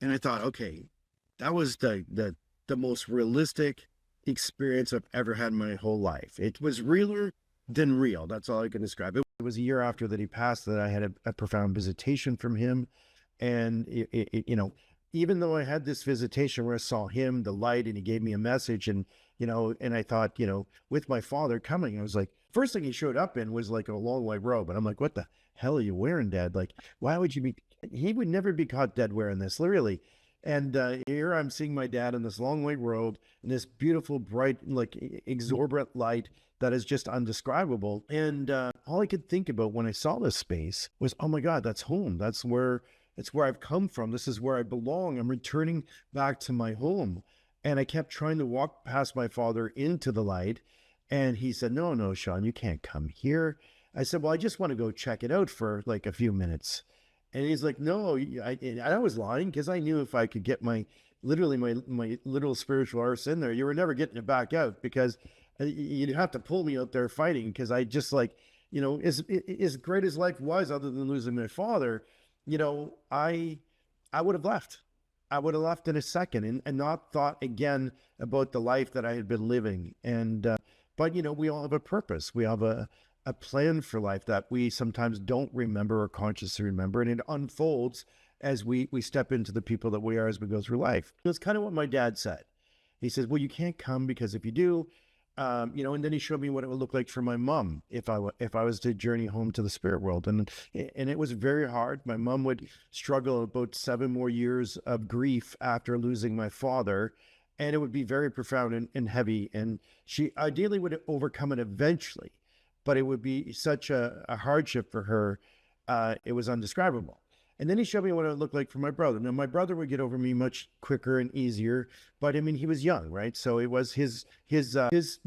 And I thought, okay, that was the most realistic experience I've ever had in my whole life. It was realer than real. That's all I can describe. It was a year after that he passed that I had a profound visitation from him. And, even though I had this visitation where I saw him, the light, and he gave me a message, and I thought, with my father coming, I was like, first thing he showed up in was like a long white robe. And I'm like, what the hell are you wearing, Dad? Like, why would you be, he would never be caught dead wearing this, literally. And here I'm seeing my dad in this long white robe and this beautiful, bright, like exorbitant light that is just undescribable. And all I could think about when I saw this space was, oh my God, that's home. That's where I've come from. This is where I belong. I'm returning back to my home. And I kept trying to walk past my father into the light. And he said, no, no, Shawn, you can't come here. I said, well, I just want to go check it out for like a few minutes. And he's like, no, and I was lying because I knew if I could get literally my little spiritual arse in there, you were never getting it back out because you'd have to pull me out there fighting because I just like, as great as life was, other than losing my father, I would have left. I would have left in a second and not thought again about the life that I had been living. But we all have a purpose. We have a plan for life that we sometimes don't remember or consciously remember, and it unfolds as we step into the people that we are as we go through life. That's kind of what my dad said. He says, well, you can't come because if you do, and then he showed me what it would look like for my mom if I was to journey home to the spirit world. And it was very hard. My mom would struggle about 7 more years of grief after losing my father. And it would be very profound and heavy. And she ideally would overcome it eventually, but it would be such a hardship for her. It was undescribable. And then he showed me what it looked like for my brother. Now, my brother would get over me much quicker and easier, but I mean, he was young, right? So it was his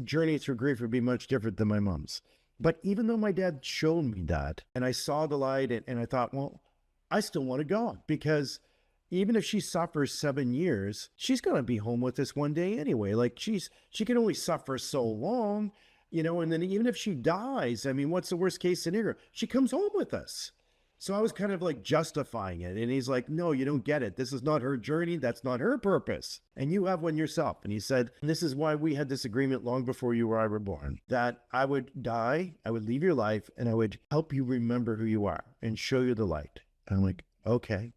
journey through grief would be much different than my mom's. But even though my dad showed me that, and I saw the light, and I thought, well, I still want to go because even if she suffers 7 years, she's going to be home with us one day anyway. Like she can only suffer so long, and then even if she dies, I mean, what's the worst case scenario? She comes home with us. So I was kind of like justifying it. And he's like, no, you don't get it. This is not her journey. That's not her purpose. And you have one yourself. And he said, this is why we had this agreement long before you or I were born, that I would die, I would leave your life, and I would help you remember who you are and show you the light. And I'm like, okay.